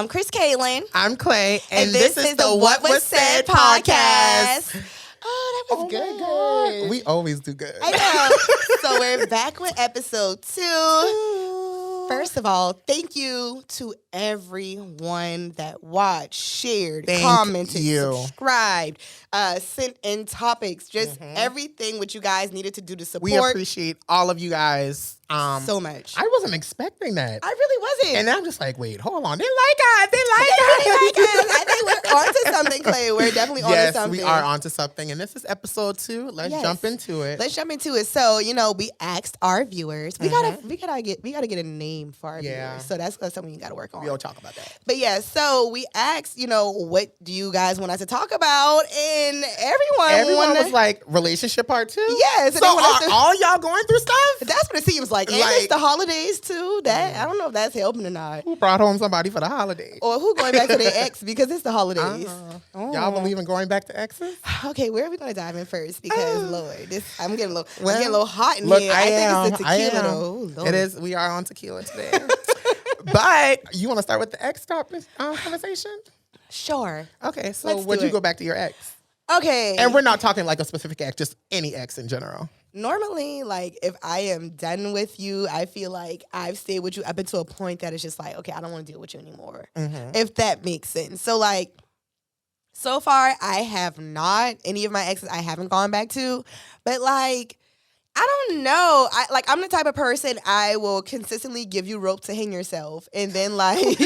I'm Chris Kaylin. I'm Clay, and this is the What Was Said podcast. Oh, that was good. God. We always do good. I know. So we're back with episode 2. First of all, thank you to everyone that watched, shared, commented, subscribed, sent in topics, just everything what you guys needed to do to support. We appreciate all of you guys so much. I wasn't expecting that. I really wasn't. And I'm just like, wait, hold on. They like us. I think we're onto something, Clay. We're definitely onto something. Yes, we are onto something. And this is episode 2. Let's jump into it. Let's jump into it. So, we asked our viewers. We gotta get a name for our viewers. So that's something you gotta work on. We'll talk about that. But yeah, so we asked, what do you guys want us to talk about? And everyone was like, relationship part 2? Yes. So are all y'all going through stuff? That's what it seems like. And it's the holidays too. That I don't know if that's helping or not. Who brought home somebody for the holidays? Or who going back to their ex because it's the holidays. Y'all believe in going back to exes? Okay, where are we going to dive in first? Because Lord, I'm getting a little hot in here. I think it's the tequila though. It is. We are on tequila today. But you want to start with the ex conversation? Sure. Okay, so would you go back to your ex? Okay. And we're not talking like a specific ex, just any ex in general. Normally, like, if I am done with you, I feel like I've stayed with you up until a point that it's just like, okay, I don't want to deal with you anymore. If that makes sense. So, like, so far, I have not. Any of my exes I haven't gone back to. But, like, I don't know. I'm the type of person I will consistently give you rope to hang yourself. And then, like,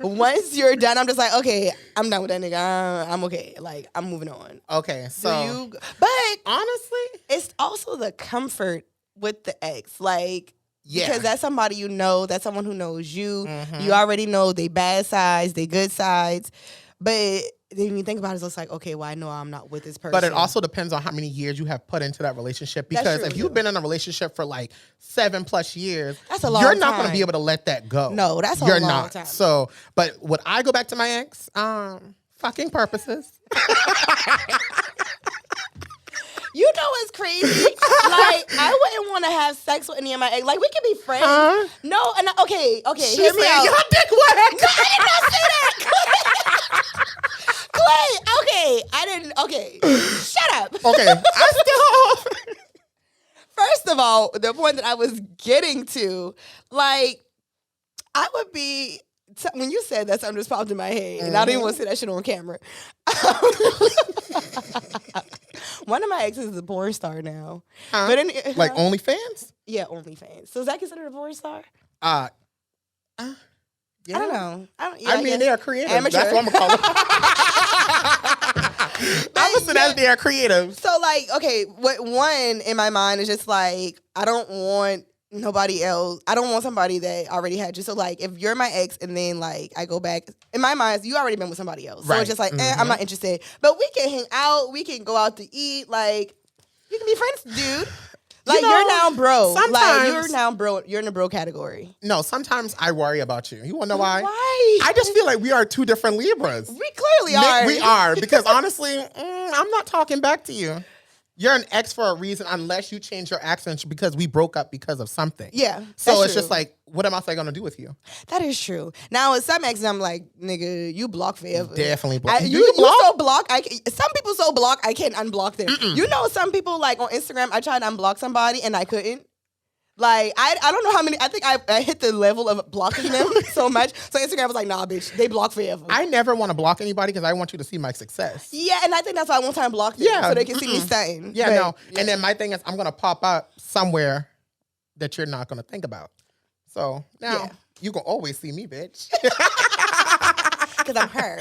once you're done, I'm just like, okay, I'm done with that nigga. I'm okay. Like, I'm moving on. Okay, so. But honestly, it's also the comfort with the ex. Like, yeah. Because that's somebody that's someone who knows you. You already know they bad sides, they good sides. But then when you think about it, it's like, okay, well, I know I'm not with this person. But it also depends on how many years you have put into that relationship. Because if you've been in a relationship for like 7+ years, that's a long you're not time. going to be able to let that go. No, that's a long time. So, but would I go back to my ex? Fucking purposes. You know what's crazy? Like, I wouldn't want to have sex with any of my ex. Like, we can be friends. No, and okay, hear me out. Your dick wet. No, I did not say that. Clay, okay, shut up. Okay, I still. First of all, the point that I was getting to, like, I would be. When you said that, something just popped in my head, and I didn't want to say that shit on camera. One of my exes is a porn star now. But like OnlyFans? Yeah, OnlyFans. So is that considered a porn star? Yeah. I don't know. I mean, they are creative. Amateur. That's what I'm going to call them. I'm going to say that they are creative. So, like, okay, one in my mind is just like, I don't want nobody else. I don't want somebody that already had you. So, like, if you're my ex and then, like, I go back, in my mind, you already been with somebody else. So it's just like, I'm not interested. But we can hang out. We can go out to eat. Like, you can be friends, dude. Like, you're now bro. Like, you're now bro. You're in the bro category. No, sometimes I worry about you. You want to know why? Why? I just feel like we are 2 different Libras. We clearly are. We are. Because honestly, I'm not talking back to you. You're an ex for a reason unless you change your accent because we broke up because of something. Yeah. So it's just like, what am I going to do with you? That is true. Now, with some exes, I'm like, nigga, you block forever. Definitely block. You so block. Some people so block, I can't unblock them. You know, some people, like, on Instagram, I tried to unblock somebody and I couldn't. Like, I don't know how many, I think I hit the level of blocking them so much. So Instagram was like, nah, bitch, they block forever. I never want to block anybody because I want you to see my success. Yeah, and I think that's why I one time blocked them so they can see me stunting. Yeah, no. Yeah. And then my thing is I'm going to pop up somewhere that you're not going to think about. So now you can always see me, bitch. Because I'm her.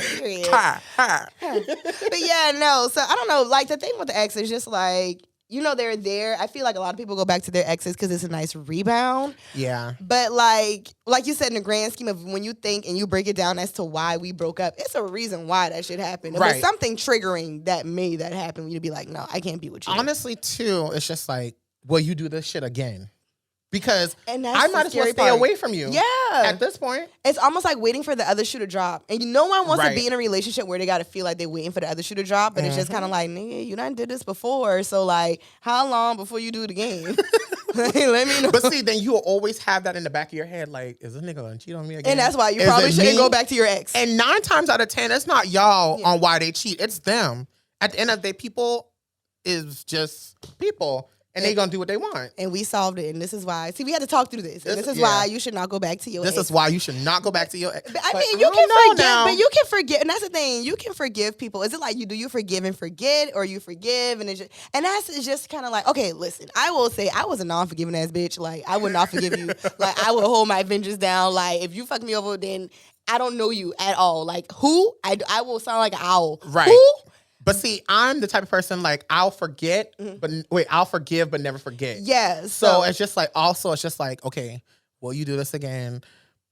But yeah, no. So I don't know. Like, the thing with the ex is just like, they're there. I feel like a lot of people go back to their exes because it's a nice rebound. Yeah. But like you said, in the grand scheme of when you think and you break it down as to why we broke up, it's a reason why that shit happened. If there's something triggering that made that happen, you'd be like, no, I can't be with you. Honestly, too, it's just like, will you do this shit again? Because I might as well stay away from you. Yeah. At this point. It's almost like waiting for the other shoe to drop. And no one wants to be in a relationship where they got to feel like they're waiting for the other shoe to drop. But it's just kind of like, nigga, you done did this before. So, like, how long before you do it again? Let me know. But see, then you'll always have that in the back of your head, like, is this nigga gonna cheat on me again? And that's why you Is probably it shouldn't me? go back to your ex. And 9 times out of 10, it's not y'all on why they cheat. It's them. At the end of the day, people is just people. And they gonna do what they want. And we solved it. And this is why. See, we had to talk through this. And this is yeah. why you should not go back to your ex. This is why you should not go back to your ex. But, I But mean, you I can don't know forgive, now. but you can forget. And that's the thing. You can forgive people. Is it like do you forgive and forget, or you forgive and it's just kind of like, okay, listen, I will say I was a non-forgiving ass bitch. Like, I would not forgive you. Like, I would hold my vengeance down. Like, if you fuck me over, then I don't know you at all. Like, who? I will sound like an owl. Right. Who? But see, I'm the type of person like I'll forget, I'll forgive but never forget. Yes. So it's just like okay, will you do this again?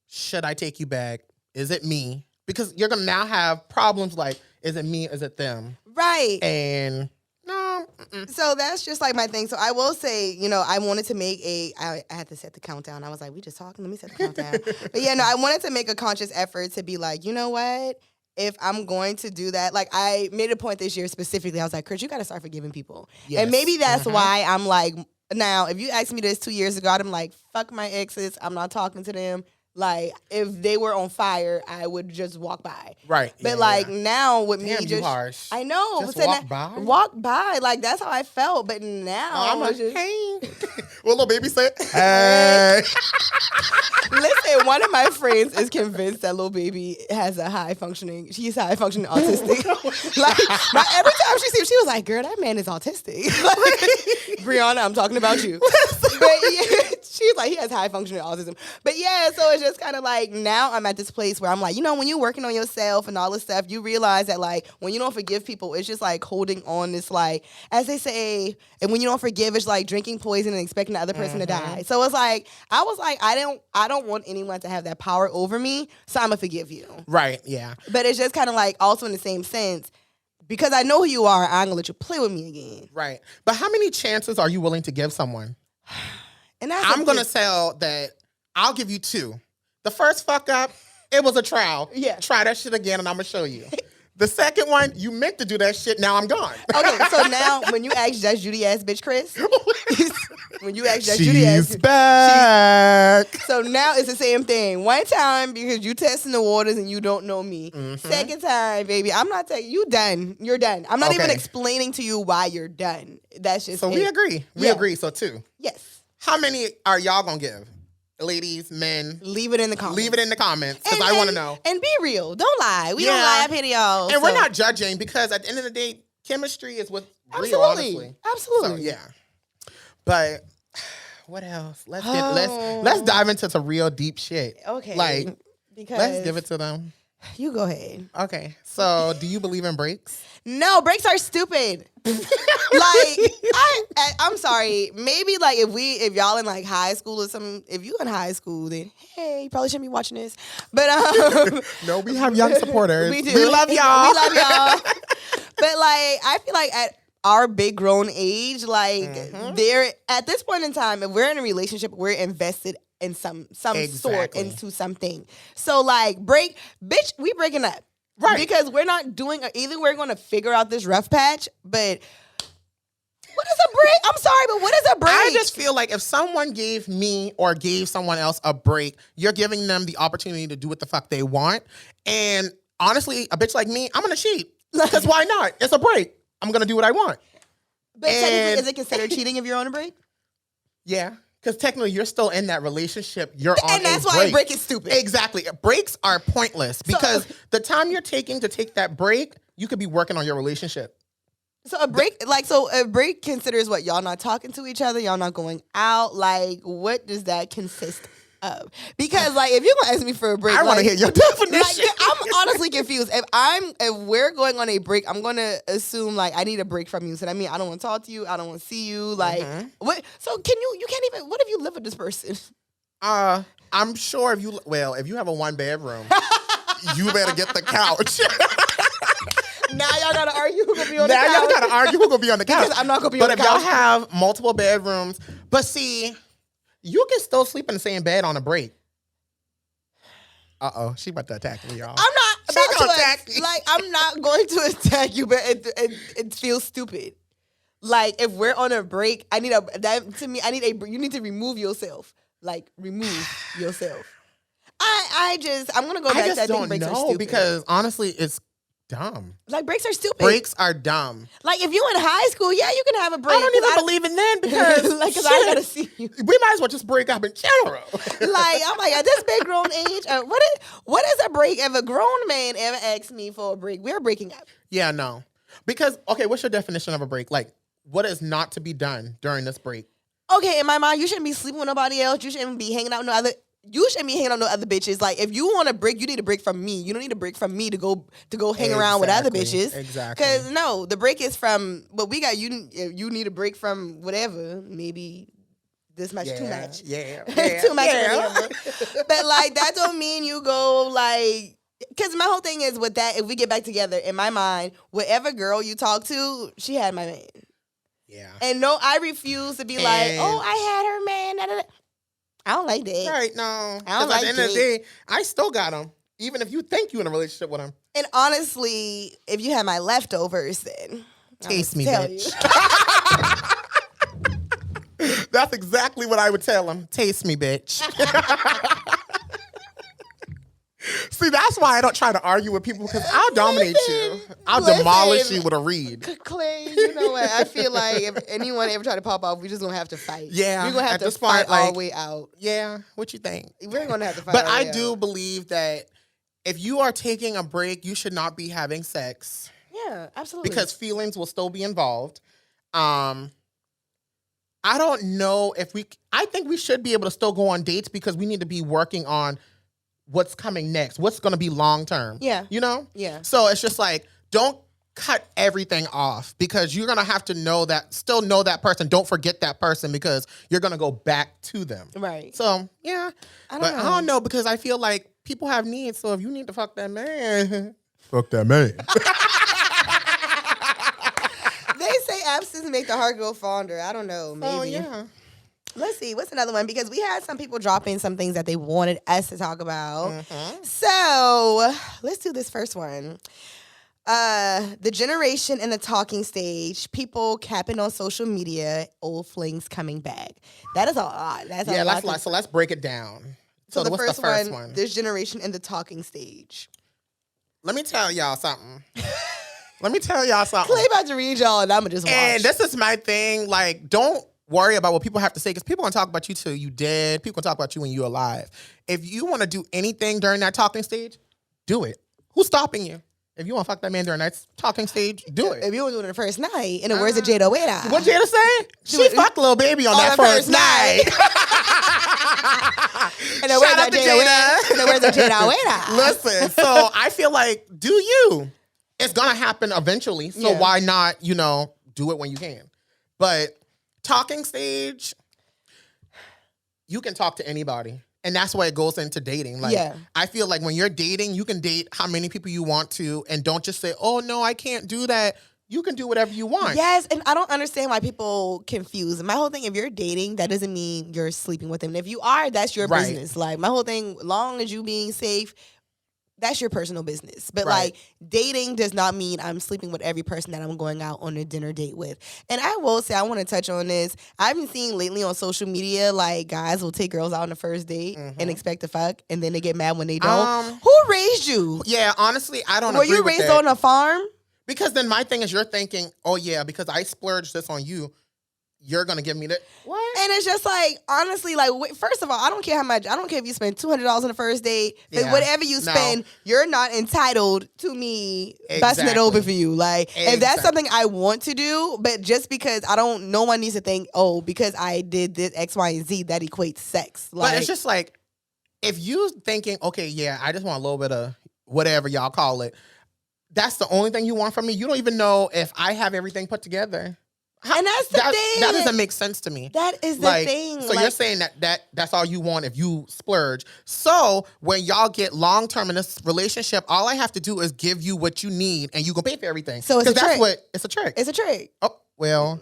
Should I take you back? Is it me? Because you're gonna now have problems like, is it me? Is it them? Right. And no. So that's just like my thing. So I will say, I wanted to make I had to set the countdown. I was like, we just talking. Let me set the countdown. But yeah, no, I wanted to make a conscious effort to be like, you know what? If I'm going to do that, like I made a point this year specifically, I was like, Chris, you got to start forgiving people. Yes. And maybe that's why I'm like, now, if you asked me this 2 years ago, I'm like, fuck my exes. I'm not talking to them. Like, if they were on fire, I would just walk by. Right. But now with me, just harsh. I know. Just so walk by? Walk by. Like, that's how I felt. But now I'm like, just, hey. What little baby said? Hey. Listen, one of my friends is convinced that little baby has a she's high functioning autistic. Like, every time she sees him, she was like, girl, that man is autistic. Like, Brianna, I'm talking about you. But yeah, she's like, he has high functioning autism. But yeah, so it's just kind of like, now I'm at this place where I'm like, when you're working on yourself and all this stuff, you realize that like, when you don't forgive people, it's just like holding on this like, as they say, and when you don't forgive, it's like drinking poison and expecting the other person to die. So it's like, I was like, I don't want anyone to have that power over me, so I'm gonna forgive you. Right, yeah. But it's just kind of like, also in the same sense, because I know who you are, I'm gonna let you play with me again. Right. But how many chances are you willing to give someone? And that's I'm gonna tell that I'll give you 2. The first fuck up, it was a trial. Yeah. Try that shit again and I'm gonna show you. The second one, you meant to do that shit, now I'm gone. Okay, so now when you ask that Judy ass bitch Chris, when you ask that Judy ass, she's back. So now it's the same thing. One time because you testing the waters and you don't know me. Second time, baby, I'm not telling you done. You're done. I'm not even explaining to you why you're done. That's just so it. we agree. We agree. So 2. Yes. How many are y'all gonna give? Ladies, men. Leave it in the comments. Leave it in the comments because I want to know. And be real. Don't lie. We don't lie up here to y'all. And we're not judging because at the end of the day, chemistry is what real, honestly. Absolutely. So, yeah. But what else? Let's dive into some real deep shit. Okay. Like, because let's give it to them. You go ahead. Okay. So, do you believe in breaks? No, breaks are stupid. I'm sorry. Maybe like if y'all in like high school or something, if you in high school, then hey, you probably shouldn't be watching this. But no, we have young supporters. We do. We love y'all. We love y'all. But like, I feel like at our big grown age, like they're at this point in time, if we're in a relationship, we're invested in some sort into something. So like bitch, we breaking up. Right. Because we're not doing either we're gonna figure out this rough patch, but what is a break? I'm sorry, but what is a break? I just feel like if someone gave me or gave someone else a break, you're giving them the opportunity to do what the fuck they want. And honestly, a bitch like me, I'm gonna cheat. Because why not? It's a break. I'm gonna do what I want. But technically, is it considered cheating if you're on a break? Yeah. Because technically, you're still in that relationship. You're on and that's a why break. A break is stupid. Exactly. Breaks are pointless because the time you're taking to take that break, you could be working on your relationship. So a break considers what? Y'all not talking to each other? Y'all not going out? Like, what does that consist of? Because like, if you're gonna ask me for a break, I want to hear your definition. Like, I'm honestly confused. If we're going on a break, I'm gonna assume like I need a break from you. So that means I don't want to talk to you. I don't want to see you. Like, what? So can you can't even. What if you live with this person? I'm sure if you have a 1 bedroom, you better get the couch. Now y'all gotta argue who gonna be on the couch. Now y'all gotta argue who gonna be on the couch. Because I'm not gonna be on the couch. But if y'all have multiple bedrooms, but see, you can still sleep in the same bed on a break. She about to attack me, y'all. I'm not about gonna to attack me. Like, I'm not going to attack you, but it feels stupid. Like, if we're on a break, I need you need to remove yourself. Like, remove yourself. I'm gonna go back to I think breaks are stupid. Because honestly, it's dumb. Like, breaks are stupid. Breaks are dumb. Like, if you in high school, yeah, you can have a break. I don't even believe in them because like, cause I gotta see you. We might as well just break up in general. Like, I'm like, at this big grown age, what is a break? If a grown man ever asks me for a break, we're breaking up. Yeah, no. Because, okay, what's your definition of a break? Like, what is not to be done during this break? Okay, in my mind, you shouldn't be sleeping with nobody else. You shouldn't be hanging out with no other. You shouldn't be hanging out with no other bitches. Like, if you want a break, you need a break from me. You don't need a break from me to go hang around with other bitches. Exactly. Because no, the break is from what we got. You need a break from whatever. Maybe this much, too much. Yeah. Too much. Yeah. But like, that don't mean you go like. Because my whole thing is with that. If we get back together, in my mind, whatever girl you talk to, she had my man. Yeah. And no, I refuse to be like, oh, I had her man. Da, da, da. I don't like that. Right, no. I don't like that. At the end of the day, I still got him. Even if you think you're in a relationship with him. And honestly, if you had my leftovers, then taste me, bitch. That's exactly what I would tell him. Taste me, bitch. See, that's why I don't try to argue with people because I'll dominate you. I'll demolish you with a read. Clay, you know what? I feel like if anyone ever try to pop off, we're just gonna have to fight. Yeah, we're gonna have to fight all the way out. Yeah, what you think? We're gonna have to fight. But I do believe that if you are taking a break, you should not be having sex. Yeah, absolutely. Because feelings will still be involved. I don't know if I think we should be able to still go on dates because we need to be working on what's coming next, what's going to be long term. Yeah. You know? Yeah. So it's just like, don't cut everything off because you're going to have to still know that person. Don't forget that person because you're going to go back to them. Right. So, yeah. I don't know because I feel like people have needs. So if you need to fuck that man, fuck that man. They say absence make the heart grow fonder. I don't know. Maybe. Oh, yeah. Let's see. What's another one? Because we had some people drop in some things that they wanted us to talk about. Mm-hmm. So let's do this first one. The generation in the talking stage, people capping on social media, old flings coming back. That is a lot. That's a lot. So let's break it down. So what's the first one? This generation in the talking stage. Let me tell y'all something. Clay about to read y'all and I'm going to just watch. And this is my thing. Like, don't worry about what people have to say because people going to talk about you till you dead. People going to talk about you when you're alive. If you want to do anything during that talking stage, do it. Who's stopping you? If you want to fuck that man during that talking stage, do it. If you want to do it the first night, in the words of Jada Weda. What Jada say? She fucked Lil Baby on that first night. In the words of Jada Weda. Listen, so I feel like, do you? It's going to happen eventually. So why not, do it when you can? But talking stage, you can talk to anybody. And that's why it goes into dating. Like, I feel like when you're dating, you can date how many people you want to and don't just say, oh, no, I can't do that. You can do whatever you want. Yes, and I don't understand why people confuse. My whole thing, if you're dating, that doesn't mean you're sleeping with them. And if you are, that's your business. Like, my whole thing, long as you being safe, that's your personal business. But like, dating does not mean I'm sleeping with every person that I'm going out on a dinner date with. And I will say, I want to touch on this. I've been seeing lately on social media, like, guys will take girls out on the first date and expect to fuck, and then they get mad when they don't. Who raised you? Yeah, honestly, I don't Were agree you with raised that. on a farm? Because then my thing is you're thinking, oh yeah, because I splurged this on you, you're going to give me that. What? And it's just like, honestly, like, first of all, I don't care how much. I don't care if you spend $200 on the first date. Whatever you spend, you're not entitled to me busting it open for you. Like, if that's something I want to do, but just because no one needs to think, oh, because I did this X, Y, and Z, that equates sex. Like, but it's just like, if you thinking, okay, yeah, I just want a little bit of whatever y'all call it, that's the only thing you want from me. You don't even know if I have everything put together. And that's the thing. That doesn't make sense to me. That is the thing. So you're saying that's all you want if you splurge. So when y'all get long term in this relationship, all I have to do is give you what you need and you can pay for everything. So it's a trick. It's a trick. It's a trick. Oh, well.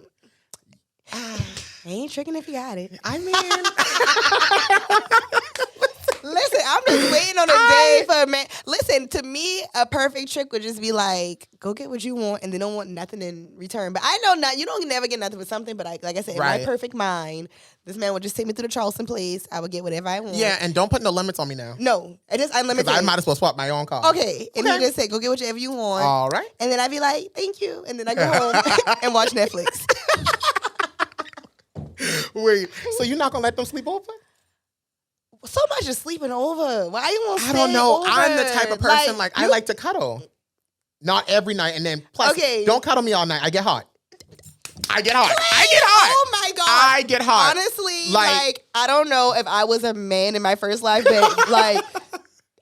I ain't tricking if you got it. I mean. Listen, I'm just waiting on a day for a man. Listen, to me, a perfect trick would just be like, go get what you want, and they don't want nothing in return. But I know not. You don't never get nothing for something. But like I said, in my perfect mind, this man would just take me to the Charleston place. I would get whatever I want. Yeah, and don't put no limits on me now. No, it is unlimited. I might as well swap my own car. Okay, and he just say, go get whatever you want. All right. And then I'd be like, thank you, and then I go home and watch Netflix. Wait, so you're not gonna let them sleep over? So much is sleeping over. Why you want to I don't know. Over? I'm the type of person I like to cuddle. Not every night, and then plus, don't cuddle me all night. I get hot. I get hot. Wait, I get hot. Oh my God. I get hot. Honestly, like I don't know if I was a man in my first life, but like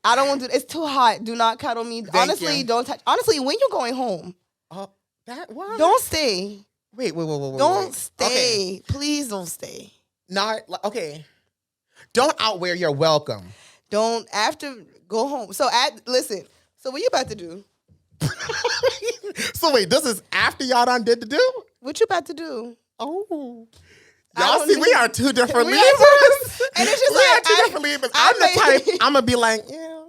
I don't want to. It's too hot. Do not cuddle me. Honestly, don't touch. Honestly, when you're going home, what? Don't stay. Wait. Don't stay. Okay. Please don't stay. Not okay. Don't outwear your welcome. Don't after go home. So listen. So what you about to do? So wait, this is after y'all done did the do? What you about to do? Oh. Y'all see, we are two different Libras. And it's just we are two different Libras. I'm the type, I'm going to be like, yeah.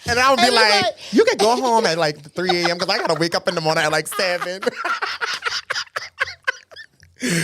And I'll be like, you can go home at like 3 a.m. because I got to wake up in the morning at like 7.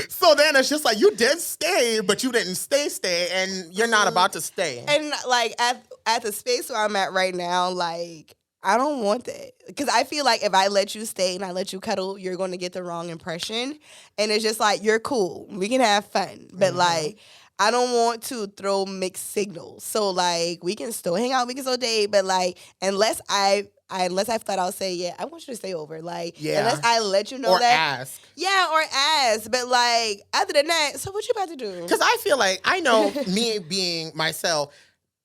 So then it's just like, you did stay, but you didn't stay, and you're not about to stay. And like at the space where I'm at right now, like, I don't want that. Because I feel like if I let you stay and I let you cuddle, you're going to get the wrong impression. And it's just like, you're cool. We can have fun. But like, I don't want to throw mixed signals. So like, we can still hang out, we can still date. But like, unless I flat out say, yeah, I want you to stay over. Like, unless I let you know or that. Ask. Yeah, or ask. But like, other than that, so what you about to do? Because I feel like, I know me being myself,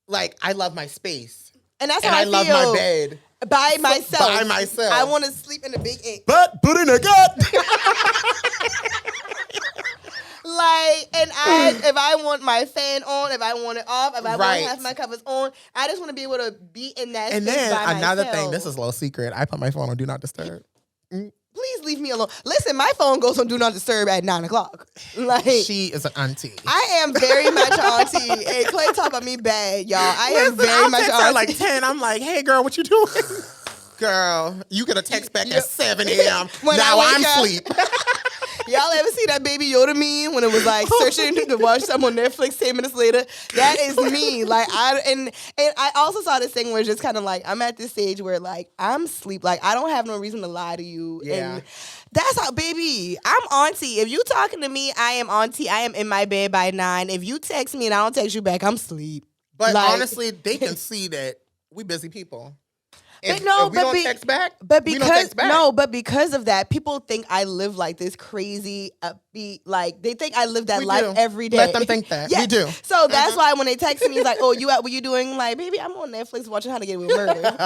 like, I love my space. And that's how I feel. love my bed. By myself. By myself. I want to sleep in the big ink. But put in a gut. Like, and if I want my fan on, if I want it off, if I want to have my covers on, I just want to be able to be in that space by myself. And then another thing, this is a little secret. I put my phone on Do Not Disturb. Please leave me alone. Listen, my phone goes on Do Not Disturb at 9:00. Like, she is an auntie. I am very much an auntie. Hey, Clay talk about me bad, y'all. I am very much an auntie. Like 10, I'm like, hey girl, what you doing? Girl, you get a text back at 7 a.m. Now I'm asleep. Y'all ever see that Baby Yoda meme when it was like searching to watch something on Netflix 10 minutes later? That is me. Like and I also saw this thing where it's just kind of like I'm at this stage where like I'm asleep. Like I don't have no reason to lie to you. Yeah. And that's how, baby, I'm auntie. If you talking to me, I am auntie. I am in my bed by 9. If you text me and I don't text you back, I'm asleep. But honestly, they can see that we busy people. If we don't text back, but because of that, people think I live like this crazy upbeat. Like they think I live that life every day. Let them think that. Yes. We do. So that's why when they text me, it's like, "Oh, what you doing?" Like, baby, I'm on Netflix watching How to Get Away with Murder.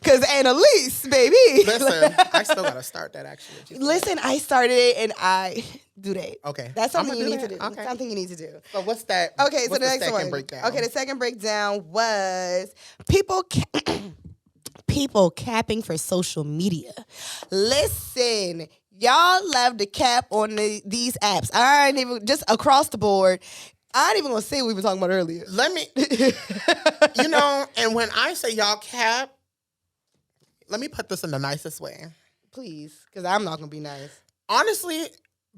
Because Annalise, baby. Listen, I still gotta start that actually. Listen, I started it and I do that. Okay, that's something you need to do. Okay. Something you need to do. So what's that? Okay, so the next one. Breakdown? Okay, the second breakdown was people capping for social media. Listen, y'all love to cap on these apps. I ain't even, just across the board. I ain't even gonna say what we were talking about earlier. Let me, and when I say y'all cap, let me put this in the nicest way. Please, because I'm not gonna be nice. Honestly,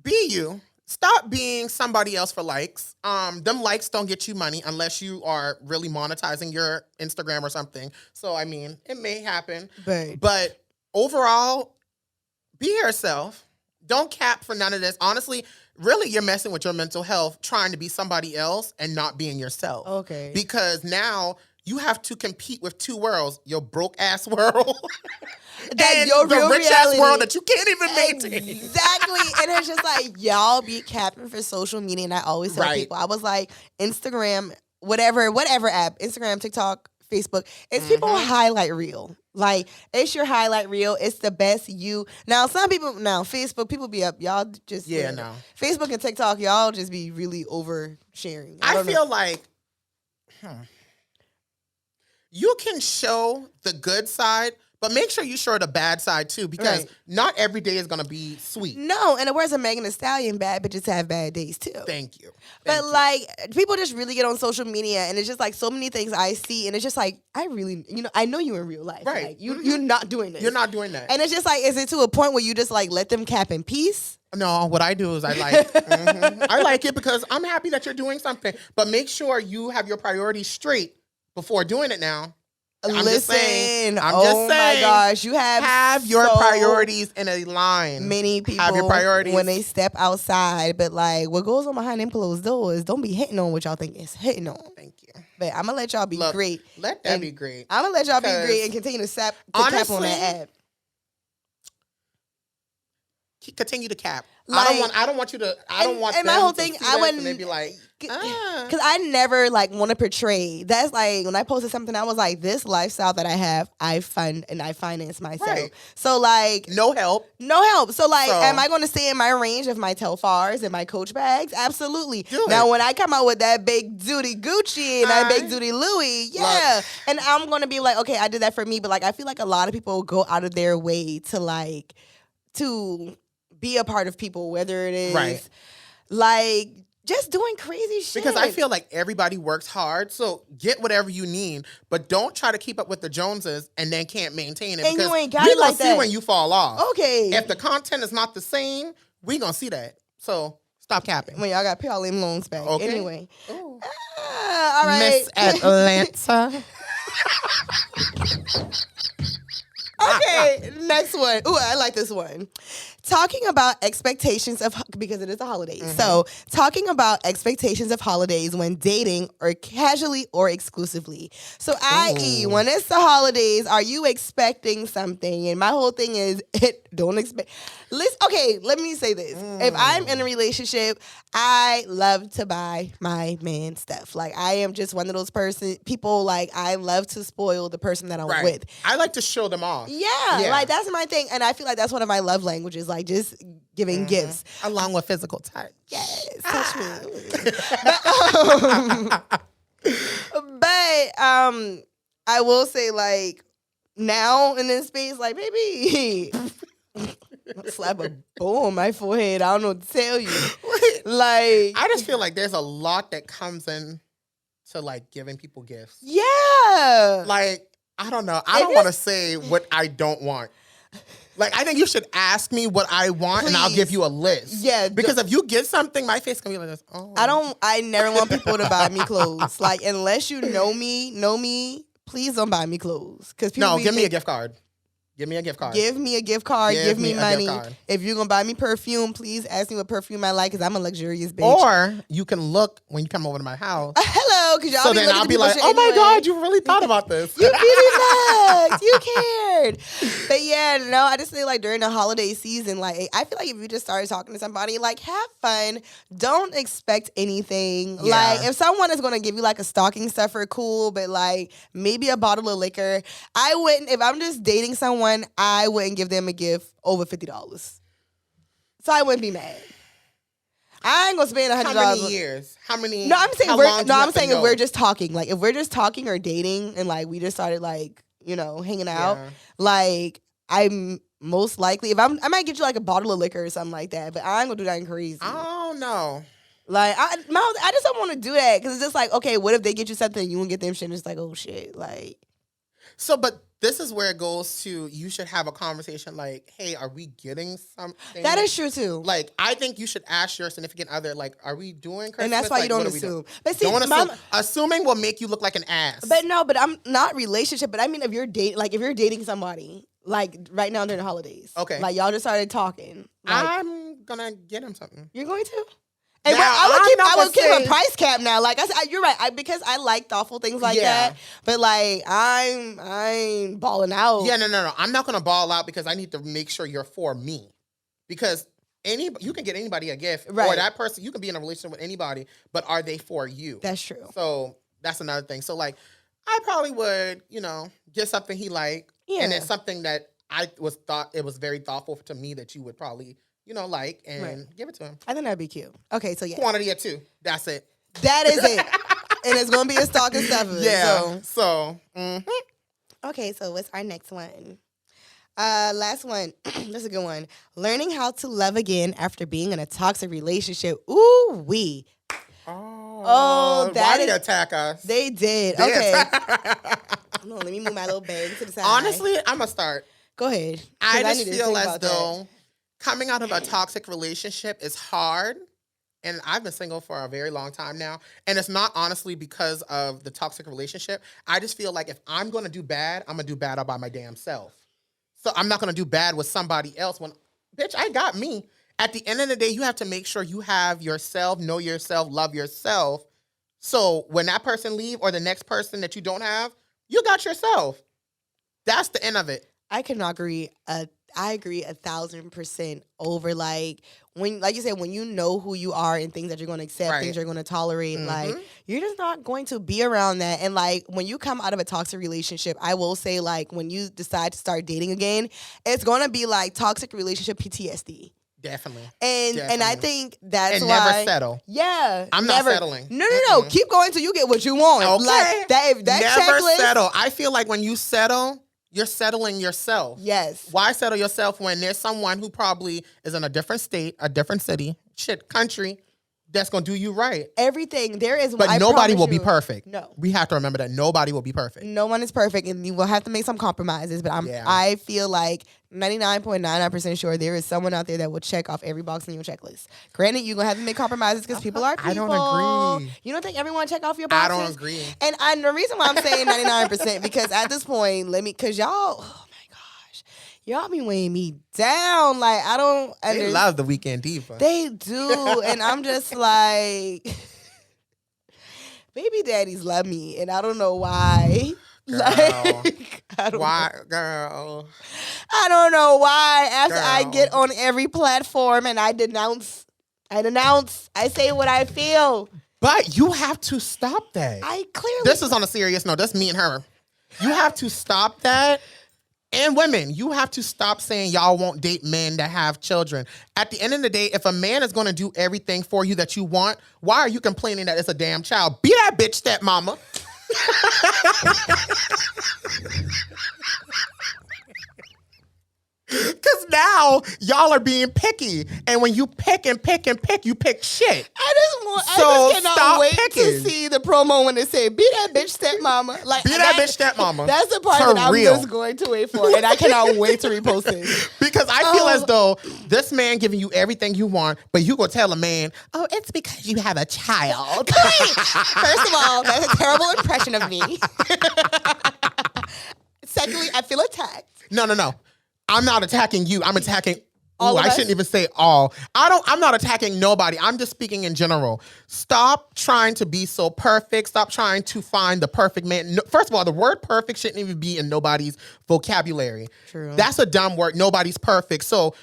be you. Stop being somebody else for likes. Them likes don't get you money unless you are really monetizing your Instagram or something. So, I mean, it may happen. But overall, be yourself. Don't cap for none of this. Honestly, really, you're messing with your mental health trying to be somebody else and not being yourself. Okay. Because now you have to compete with two worlds. Your broke-ass world and your the real rich-ass reality. world that you can't even maintain. Exactly. And it's just like, y'all be capping for social media. And I always tell people, I was like, Instagram, whatever app, Instagram, TikTok, Facebook, it's people highlight reel. Like, it's your highlight reel. It's the best you. Now, Facebook, people be up. Y'all just. No. Facebook and TikTok, y'all just be really oversharing. I feel like, you can show the good side, But make sure you show the bad side too, because Right. not every day is gonna be sweet. No, and the words of Megan Thee Stallion, bad bitches have bad days too. Thank you. But Thank you. like people just really get on social media, and it's just like so many things I see, and it's just like I really, I know you in real life, Right. Like, you're not doing this. You're not doing that. And it's just like, is it to a point where you just like let them cap in peace? No, what I do is I like I like it because I'm happy that you're doing something. But make sure you have your priorities straight before doing it now. I'm just saying, my gosh, you have your so priorities in a line. many people Have your priorities. when they step outside, but like what goes on behind them closed doors, don't be hitting on what y'all think is hitting on. Thank you. But I'm gonna let y'all be Look, great. Let that And be great. I'm gonna let y'all be 'Cause great and continue to tap on honestly, that app. Continue to cap. Like- I don't want you to. I don't want. and my them whole to thing, see I this wouldn't- and they'd be like, Because I never like want to portray. That's like when I posted something, I was like, this lifestyle that I have, I fund and I finance myself. Right. So like, no help. no help. So like, So- am I going to stay in my range of my Telfars and my Coach bags? Absolutely. Do Now, it. when I come out with that big duty Gucci and that big duty Louis, yeah, and I'm going to be like, okay, I did that for me. But like, I feel like a lot of people go out of their way to be a part of people, whether it is Right. like just doing crazy shit. Because I feel like everybody works hard, so get whatever you need, but don't try to keep up with the Joneses and then can't maintain it. And you because ain't got we it gonna like see that. when you fall off. okay. If the content is not the same, we gonna see that. So stop capping. when y'all got pay all them loans back. Okay. Anyway. Ooh. All right. Miss Atlanta. Okay, next one. Ooh, I like this one. Talking about expectations of, because it is the holidays. Mm-hmm. So, talking about expectations of holidays when dating or casually or exclusively. So, i.e., when it's the holidays, are you expecting something? And my whole thing is, don't expect. Okay, let me say this. If I'm in a relationship, I love to buy my man stuff. Like, I am just one of those people, like, I love to spoil the person that I'm Right. with. I like to show them off. Yeah, like that's my thing, and I feel like that's one of my love languages, like just giving gifts. Along with physical touch. Yes, touch me. But I will say like now in this space, like baby, slap a bow on my forehead. I don't know what to tell you. Like I just feel like there's a lot that comes in to like giving people gifts. yeah, Like, I don't know. I And don't want to say what I don't want. Like, I think you should ask me what I want and I'll Please. give you a list. Yeah, Because if you get something, my face can be like this. Oh. I never want people to buy me clothes. Like unless you know me, please don't buy me clothes. Cause people No, be give me a think- gift card. Give me a gift card. Give me a gift card. Give Give me me a gift money. card. If you're gonna buy me perfume, please ask me what perfume I like, cause I'm a luxurious bitch. Or you can look when you come over to my house. Hello, cause y'all So be then looking I'll at be people like, shit oh my anyway. God, you really thought about this. You really looked. You cared. But yeah, no, I just feel like during the holiday season, like I feel like if you just started talking to somebody, like have fun. Don't expect anything. Yeah. Like if someone is gonna give you like a stocking stuffer, cool, but like maybe a bottle of liquor. I wouldn't, if I'm just dating someone, I wouldn't give them a gift over $50. So I wouldn't be mad. I ain't gonna spend $100. How many years? How many? No, I'm saying how we're long do you I'm have to saying if know? we're just talking, like if we're just talking or dating and like we just started like, hanging out, Yeah. like I'm most likely I might get you like a bottle of liquor or something like that, but I ain't gonna do nothing crazy. Oh no. Like I just don't want to do that because it's just like, okay, what if they get you something and you won't get them shit and it's like, oh shit, like So, but this is where it goes to, you should have a conversation like, hey, are we getting something? that is true too. Like, I think you should ask your significant other, like, are we doing Christmas? And that's why Like, you don't what are we doing? assume. But see, Don't my- assume. Assuming will make you look like an ass. But no, but I'm not relationship. But I mean, if you're dating somebody, like right now during the holidays, Okay. like y'all just started talking, like, I'm gonna get him something. you're going to. And Now, I I'm not would keep gonna a say- price cap now. Like I said, you're right. Because I like thoughtful things like Yeah. that. But like I'm balling out. Yeah, no. I'm not gonna ball out because I need to make sure you're for me. Because you can get anybody a gift, or Right. that person, you can be in a relationship with anybody, but are they for you? That's true. So that's another thing. So like, I probably would, get something he liked, and Yeah. it's something that it was very thoughtful to me that you would probably, like, and Right. give it to him. I think that'd be cute. Okay, so yeah, Quantity of 2. That's it. that is it. And it's gonna be a stalking stuffer. Yeah. So. So, Okay, so what's our next one? Last one. That's a good one. Learning how to love again after being in a toxic relationship. Ooh wee. Oh, that why did is- they attack us? They did. They Okay. attack- Hold on, let me move my little bag to the side. Honestly, I'm gonna start. Go ahead. 'Cause I just need to feel think as about that. though coming out of a toxic relationship is hard. And I've been single for a very long time now. And it's not honestly because of the toxic relationship. I just feel like if I'm going to do bad, I'm going to do bad all by my damn self. So I'm not going to do bad with somebody else when, bitch, I got me. At the end of the day, you have to make sure you have yourself, know yourself, love yourself. So when that person leave or the next person that you don't have, you got yourself. That's the end of it. I cannot agree. I agree 1,000% over when, like you said, when you know who you are and things that you're going to accept, Right. things you're going to tolerate, Mhm. you're just not going to be around that. And when you come out of a toxic relationship, I will say when you decide to start dating again, it's going to be toxic relationship PTSD. Definitely. And I Definitely. think that's And why never settle. Yeah, I'm not settling. No. Mm-mm. Keep going till you get what you want. Okay. That Never checklist. settle. I feel like when you settle, you're settling yourself. Yes. Why settle yourself when there's someone who probably is in a different state, a different city, country, that's going to do you right? Everything there is. But I nobody promise will be you, perfect. No. We have to remember that nobody will be perfect. No one is perfect, and you will have to make some compromises. But Yeah. I feel 99.99% sure there is someone out there that will check off every box on your checklist. Granted, you're gonna have to make compromises because people are people. I don't agree. You don't think everyone check off your I boxes? don't agree. And the reason why I'm saying 99% because at this point, because y'all, oh my gosh, y'all be weighing me down. I don't. They love the Weekend Diva. They do, and I'm just baby daddies love me, and I don't know why. Girl. I don't Why, know. girl? I don't know why. After I Girl. get on every platform and I denounce, I say what I feel. But you have to stop that. I clearly. This is on a serious note. That's me and her. You have to stop that. And women, you have to stop saying y'all won't date men that have children. At the end of the day, if a man is going to do everything for you that you want, why are you complaining that it's a damn child? Be that bitch stepmama. Because now y'all are being picky. And when you pick and pick and pick, you pick shit. I just So cannot stop wait to picking. see the promo when they say "Be that bitch stepmama." Be that bitch stepmama. That's the part For that I'm real. just going to wait for, and I cannot wait to repost this. Because I feel as though this man giving you everything you want, but you go tell a man, oh, it's because you have a child. First of all, that's a terrible impression of me. Secondly, I feel attacked. No. I'm not attacking you. I'm attacking All of I us? shouldn't even say all. I'm not attacking nobody. I'm just speaking in general. Stop trying to be so perfect. Stop trying to find the perfect man. No, first of all, the word perfect shouldn't even be in nobody's vocabulary. True. That's a dumb word. Nobody's perfect. So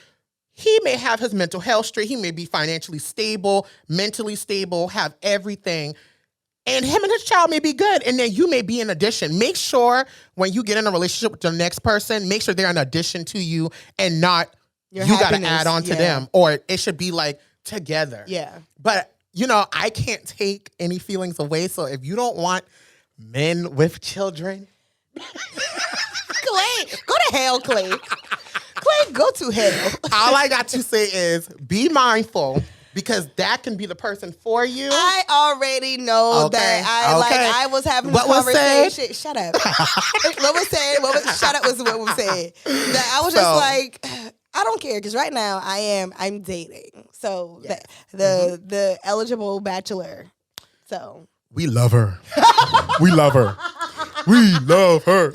he may have his mental health straight. He may be financially stable, mentally stable, have everything. And him and his child may be good. And then you may be an addition. Make sure when you get in a relationship with the next person, make sure they're an addition to you and not Your you got to happiness, add on to yeah. them. Or it should be together. Yeah. But, I can't take any feelings away. So if you don't want men with children, Clay, go to hell, Clay. Clay, go to hell. all I got to say is be mindful. Because that can be the person for you. I already know Okay, that okay. I was having What this was said? conversation. Shut up. What was said? Shut up was what was said. That I was So- just I don't care because right now I'm dating. So Yes. the eligible bachelor. So We love her. We love her. We love her.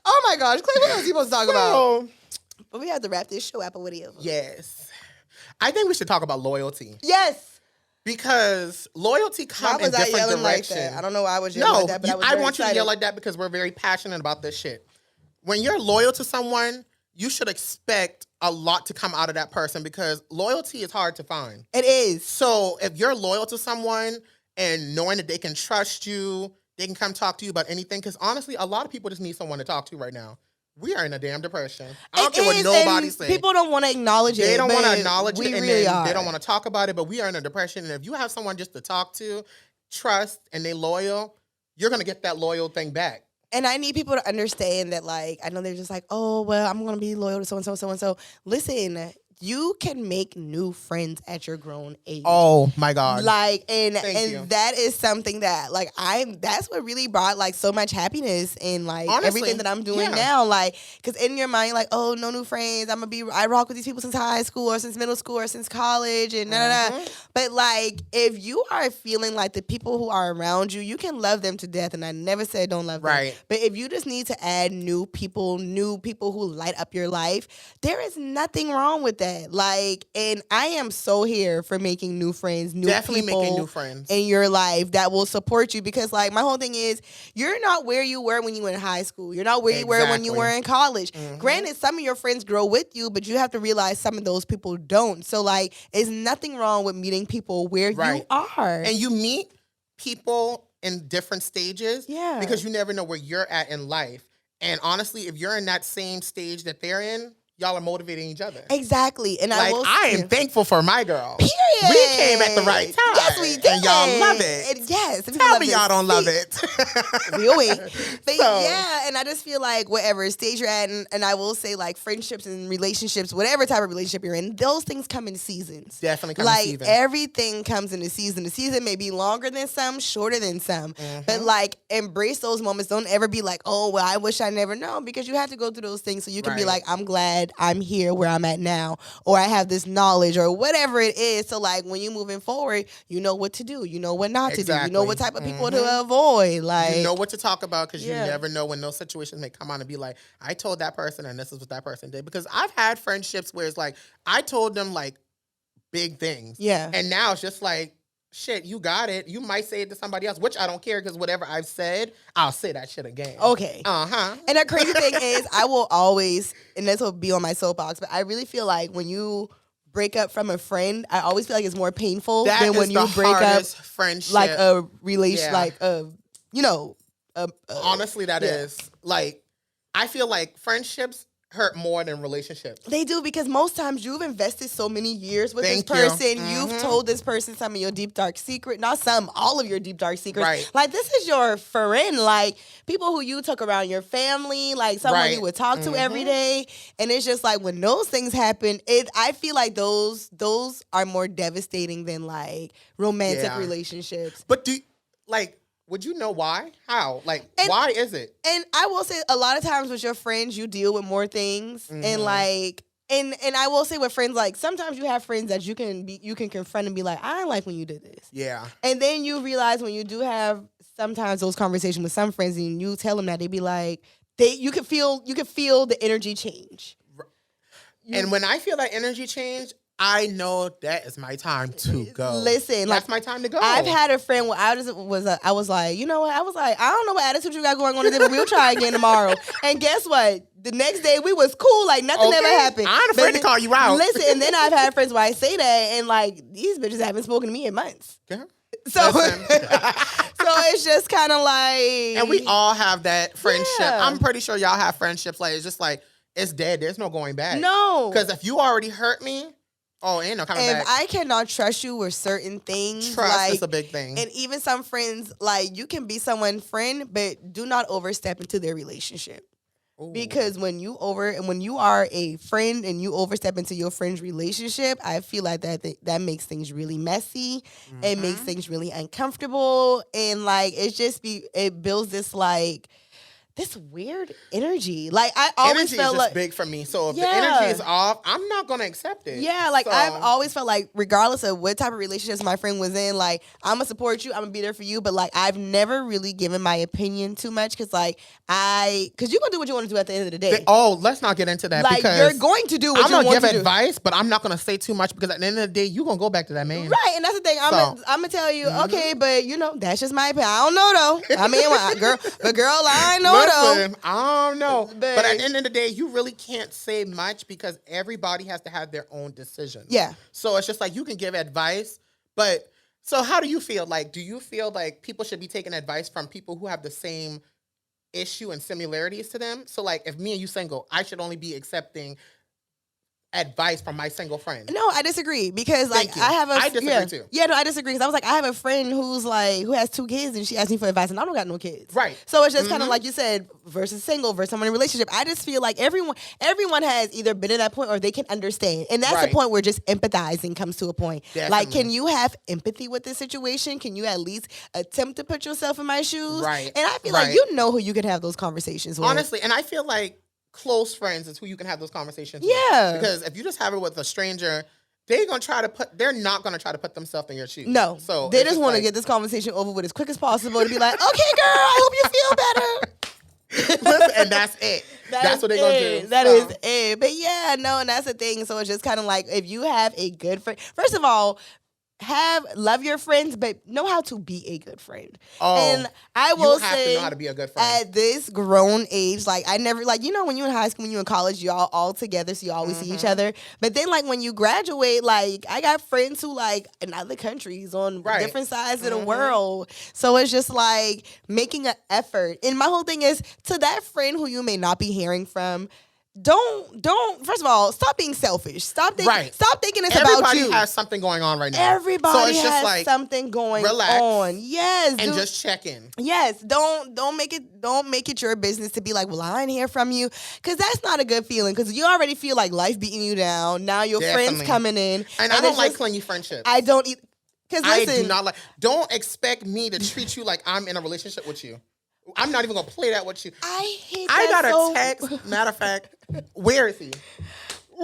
oh my gosh, Clay, what else you supposed to talk about? So, But we have to wrap this show up. What do you? yes. I think we should talk about loyalty. Yes. Because loyalty Why comes in was I different yelling like directions. that? I don't know why I was yelling No, like that, but I was I very want you to excited. yell like that because we're very passionate about this shit. When you're loyal to someone, you should expect a lot to come out of that person because loyalty is hard to find. It is. So if you're loyal to someone and knowing that they can trust you, they can come talk to you about anything. Because honestly, a lot of people just need someone to talk to right now. We are in a damn depression. I don't It care what is, nobody and says. People don't want to acknowledge it. They don't want to but acknowledge we it, and really then are. they don't want to talk about it. But we are in a depression, and if you have someone just to talk to, trust, and they loyal, you're gonna get that loyal thing back. And I need people to understand that, like, I know they're just like, oh, well, I'm going to be loyal to so-and-so, so-and-so. Listen, you can make new friends at your grown age. Oh my God. Like, and Thank you. that is something that, like, that's what really brought, like, so much happiness in, like, Honestly, everything that I'm doing now. Like, because in your mind, like, oh, no new friends. I rock with these people since high school or since middle school or since college and But, like, if you are feeling like the people who are around you, you can love them to death. And I never said don't love them. But if you just need to add new people who light up your life, there is nothing wrong with that. Like, and I am so here for making new friends, Definitely people making new friends in your life that will support you, because, like, my whole thing is, you're not where you were when you were in high school. You're not where you were when you were in college. Granted, some of your friends grow with you, but you have to realize some of those people don't. So, like, there's nothing wrong with meeting people where you are. And you meet people in different stages Yeah. because you never know where you're at in life. And honestly, if you're in that same stage that they're in, y'all are motivating each other. Exactly. And like, I am thankful for my girl. Period. We came at the right time. Yes, we did. And y'all love it. Yes. Tell me y'all don't love it. We'll wait. But yeah, and I just feel like whatever stage you're at, and I will say, like, friendships and relationships, whatever type of relationship you're in, those things come in seasons. Definitely come in seasons. Like, everything comes in a season. The season may be longer than some, shorter than some. But, like, embrace those moments. Don't ever be like, oh, well, I wish I never known, because you have to go through those things so you can be like, I'm glad I'm here where I'm at now, or I have this knowledge, or whatever it is. So, like, when you're moving forward, you know what to do. You know what not to do. You know what type of people to avoid. Like, you know what to talk about, because you never know when those situations may come on and be like, I told that person and this is what that person did. Because I've had friendships where it's like, I told them, like, big things. Yeah. And now it's just like, shit, you got it. You might say it to somebody else, which I don't care, because whatever I've said, I'll say that shit again. Okay. Uh-huh. And the crazy thing is, I will always, and this will be on my soapbox, but I really feel like when you break up from a friend, I always feel like it's more painful than when you break up friendship. Like a relation, like a, you know. Honestly, that is. Like, I feel like friendships hurt more than relationships. They do, because most times you've invested so many years with this person. You've told this person some of your deep, dark secret. Not some, all of your deep, dark secrets. Right. Like, this is your friend. Like, people who you took around your family. Like, someone you would talk to every day. And it's just like, when those things happen, I feel like those are more devastating than, like, romantic relationships. But would you know why? How? Like, why is it? And I will say, a lot of times with your friends, you deal with more things. And, like, and I will say with friends, like, sometimes you have friends that you can confront and be like, I don't like when you did this. Yeah. And then you realize when you do have sometimes those conversations with some friends and you tell them that, they be like, you can feel the energy change. And when I feel that energy change, I know that is my time to go. Listen, that's my time to go. I've had a friend where I was like, you know what? I was like, I don't know what attitude you got going on today, but we'll try again tomorrow. And guess what? The next day we was cool, like nothing ever happened. I'm afraid to call you out. Listen, and then I've had friends where I say that, and like, these bitches haven't spoken to me in months. Yeah. So, so it's just kind of like, and we all have that friendship. I'm pretty sure y'all have friendships like, it's just like, it's dead. There's no going back. No, because if you already hurt me, ain't no coming back. If I cannot trust you with certain things, trust is a big thing. And even some friends, like, you can be someone's friend, but do not overstep into their relationship. Ooh. Because when you are a friend and you overstep into your friend's relationship, I feel like that makes things really messy. It makes things really uncomfortable, and like it builds this weird energy. Like, I always energy felt is just like big for me. So if the energy is off, I'm not gonna accept it. Yeah, like, I've always felt like, regardless of what type of relationships my friend was in, like, I'm gonna support you, I'm gonna be there for you. But like, I've never really given my opinion too much, because you're gonna do what you want to do at the end of the day. Let's not get into that. Like, because you're going to do what you want to do. I'm gonna give advice, but I'm not gonna say too much, because at the end of the day, you're gonna go back to that man. Right, and that's the thing. I'm gonna tell you, okay, but that's just my opinion. I don't know though. I mean, girl, I know though. I don't know. But at the end of the day, you really can't say much, because everybody has to have their own decision. Yeah. So it's just like, you can give advice, but so how do you feel? Like, do you feel like people should be taking advice from people who have the same issue and similarities to them? So like, if me and you single, I should only be accepting advice from my single friend. No, I disagree because like Thank you. I have a I disagree too. Yeah, no, I disagree because I was like I have a friend who has 2 kids and she asked me for advice and I don't got no kids. Right. So it's just kind of like you said versus single versus someone in a relationship. I just feel like everyone has either been at that point or they can understand, and that's the point where just empathizing comes to a point. Definitely. Like, can you have empathy with this situation? Can you at least attempt to put yourself in my shoes? Right. And I feel like you know who you can have those conversations with. Honestly, and I feel like close friends is who you can have those conversations with. Yeah. Because if you just have it with a stranger, they're not gonna try to put themselves in your shoes. No. So they just want to get this conversation over with as quick as possible to be like, okay, girl, I hope you feel better. Listen, and that's it. That's what they're gonna do. That is it. But yeah, no, and that's the thing. So it's just kind of like if you have a good friend, first of all, love your friends, but know how to be a good friend. Oh, and I will you have say, to know how to be a good friend. At this grown age, like I never, like, you know, when you're in high school, when you're in college, you all together, so you always see each other. But then, like, when you graduate, like, I got friends who, like, in other countries on different sides of the world. So it's just like making an effort. And my whole thing is to that friend who you may not be hearing from. Don't. First of all, stop being selfish. Stop thinking it's about you. Everybody has something going on right now. Everybody has something going on. Yes, and just check in. Yes, don't make it your business to be like, well, I ain't hear from you, because that's not a good feeling. Because you already feel like life beating you down. Now your friends coming in, and I don't like clingy friendships. I don't. Because I do not like. Don't expect me to treat you like I'm in a relationship with you. I'm not even gonna play that with you. I hate that. I got a text. Matter of fact, where is he?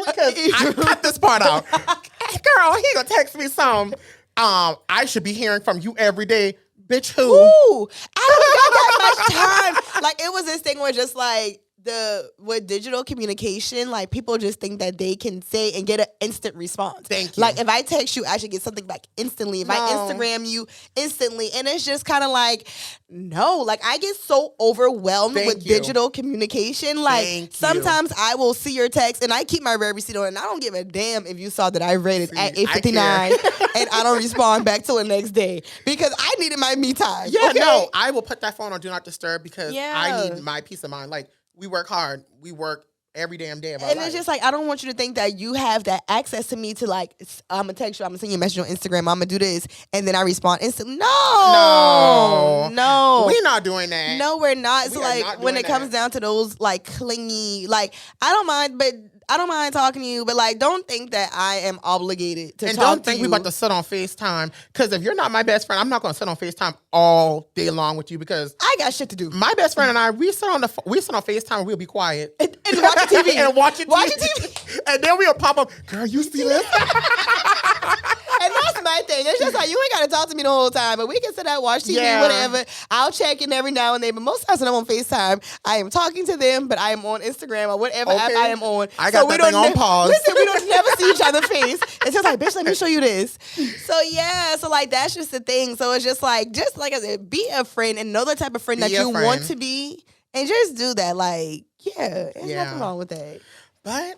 Because I cut this part out. Girl, he gonna text me some. I should be hearing from you every day. Bitch, who? Ooh, I don't got that much time. Like, it was this thing where just like with digital communication, like people just think that they can say and get an instant response. Thank you. Like if I text you, I should get something back instantly. If I Instagram you, instantly. And it's just kind of like, no, like I get so overwhelmed with digital communication. Like sometimes I will see your text and I keep my read receipt on and I don't give a damn if you saw that I read it at 8:59 and I don't respond back till the next day because I needed my me time. Yeah, okay? no, I will put that phone on Do Not Disturb because I need my peace of mind. Like, we work hard. We work every damn day of our life. And it's just like, I don't want you to think that you have that access to me to like, I'm going to text you, I'm going to send you a message on Instagram, I'm going to do this, and then I respond instantly. No. We're not doing that. No, we're not. So like, when it comes down to those like clingy, like, I don't mind talking to you, but like, don't think that I am obligated to talk to you. And don't think we about to sit on FaceTime, because if you're not my best friend, I'm not going to sit on FaceTime all day long with you because I got shit to do. My best friend and I, we sit on FaceTime and we'll be quiet. And watch TV. And watch TV. And then we'll pop up, girl, you see this? And that's my thing. It's just like, you ain't got to talk to me the whole time, but we can sit out, watch TV, whatever. I'll check in every now and then, but most times when I'm on FaceTime, I am talking to them, but I am on Instagram or whatever app I am on. I got that thing on pause. Listen, we don't never see each other's face. It's just like, bitch, let me show you this. So yeah, so like that's just the thing. So it's just like I said, be a friend and know the type of friend that you want to be, and just do that. Like, there's nothing wrong with that.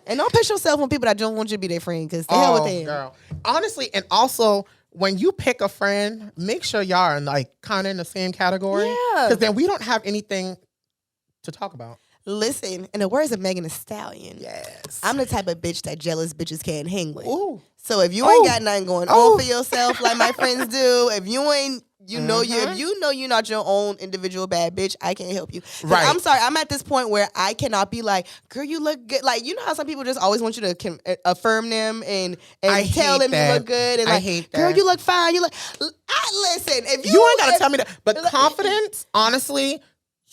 And don't push yourself on people that don't want you to be their friend, because the hell with them. Girl. Honestly, and also when you pick a friend, make sure y'all are like kind of in the same category. Yeah. Because then we don't have anything to talk about. Listen, in the words of Megan Thee Stallion, I'm the type of bitch that jealous bitches can't hang with. Ooh. So if you ain't got nothing going on for yourself like my friends do, if you ain't, if you know you're not your own individual bad bitch, I can't help you. Right. I'm sorry, I'm at this point where I cannot be like, girl, you look good. Like, you know how some people just always want you to affirm them and tell them you look good. And like, hate that. Girl, you look fine. You look. Listen, if you ain't gotta tell me that, but confidence, honestly.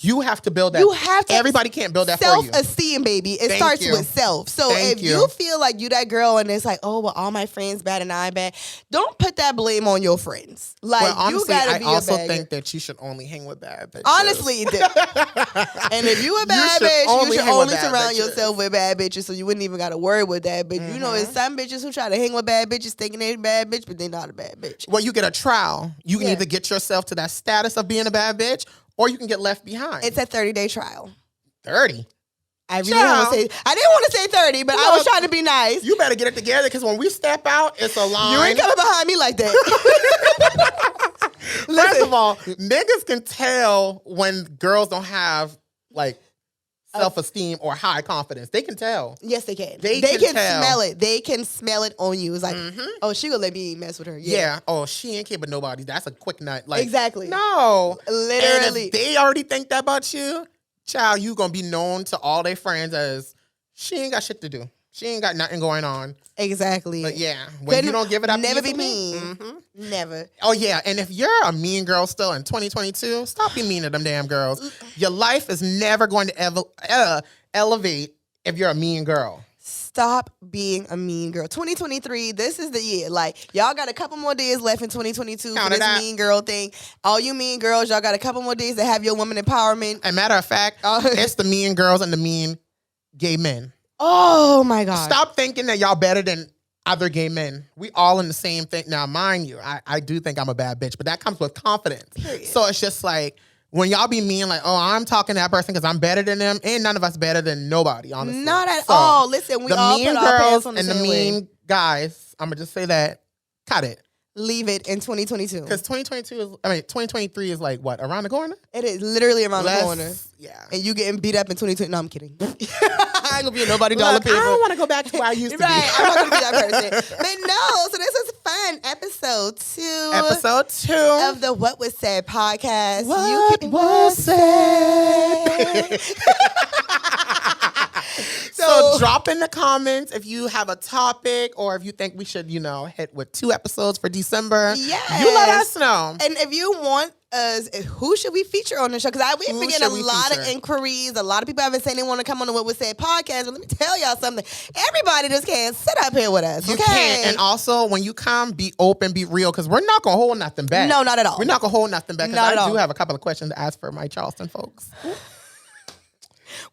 You have to build that. You have to. Everybody can't build that for you. Self-esteem, baby. It starts with self. So if you feel like you that girl and it's like, oh, well, all my friends bad and I bad, don't put that blame on your friends. Like, well, honestly, you gotta be a bad. I also think that you should only hang with bad bitches. Honestly, and if you a bad bitch, you should only surround yourself with bad bitches, so you wouldn't even gotta worry with that. But you know, it's some bitches who try to hang with bad bitches thinking they're a bad bitch, but they're not a bad bitch. Well, you get a trial. You can either get yourself to that status of being a bad bitch, or you can get left behind. It's a 30-day trial. 30? I really didn't want to say 30, but I was trying to be nice. You better get it together, because when we step out, it's a line. You ain't coming behind me like that. First of all, niggas can tell when girls don't have, like, self-esteem or high confidence. They can tell. Yes, they can. They can can tell. smell it. They can smell it on you. It's like, oh, she gonna let me mess with her. Yeah. Oh, she ain't care about nobody. That's a quick nut. Like, Exactly. No. Literally. And if they already think that about you, child, you gonna be known to all their friends as she ain't got shit to do. She ain't got nothing going on. Exactly. But yeah, when you don't give it up, never be easily, mean. Never. Oh yeah, and if you're a mean girl still in 2022, stop being mean to them damn girls. Your life is never going to elevate if you're a mean girl. Stop being a mean girl. 2023, this is the year. Like, y'all got a couple more days left in 2022 for this mean girl thing. All you mean girls, y'all got a couple more days to have your woman empowerment. As a matter of fact, it's the mean girls and the mean gay men. Oh my God. Stop thinking that y'all better than other gay men. We all in the same thing. Now, mind you, I do think I'm a bad bitch, but that comes with confidence. Period. So it's just like, when y'all be mean, like, oh, I'm talking to that person because I'm better than them, ain't none of us better than nobody, honestly. Not at all. Listen, we all put our pants on the and same the mean way. guys, I'm going to just say that, cut it. Leave it in 2022. Because 2023 is like, what, around the corner? It is literally around the corner. Yeah. And you getting beat up in 2020. No, I'm kidding. I ain't gonna be a nobody dollar Look, people. I don't want to go back to where I used to be. Right, I'm not gonna be that person. But no, so this is fun. Episode 2. Episode 2 of the What Was Said podcast. What was said? So drop in the comments if you have a topic or if you think we should, hit with 2 episodes for December. Yes. You let us know. And if you want us, who should we feature on the show? Because we've been getting a lot of inquiries. A lot of people have been saying they want to come on the What Was Said podcast. But let me tell y'all something. Everybody just can't sit up here with us. You okay? can't. And also, when you come, be open, be real, because we're not going to hold nothing back. No, not at all. We're not going to hold nothing back. Not at I all. do have a couple of questions to ask for my Charleston folks.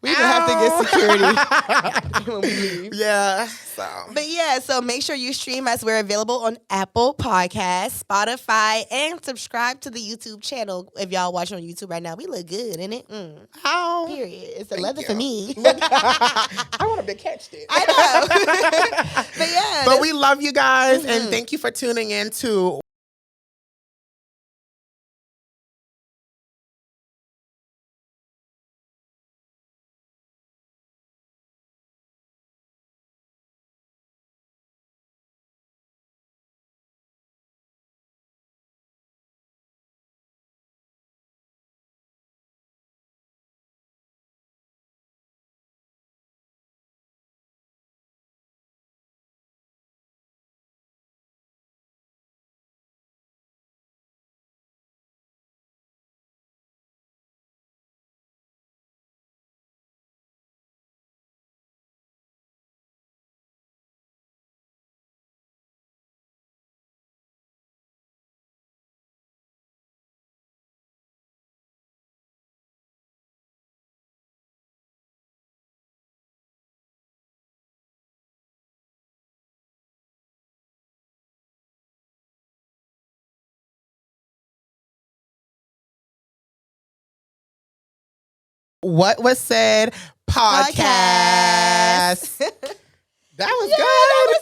We even have to get security when we leave. Yeah. So make sure you stream us. We're available on Apple Podcasts, Spotify, and subscribe to the YouTube channel. If y'all watching on YouTube right now, we look good, innit it? How? Period. It's 11 for me. I want to be catched it. I know. But we love you guys, and thank you for tuning in to What Was Said podcast. That was good.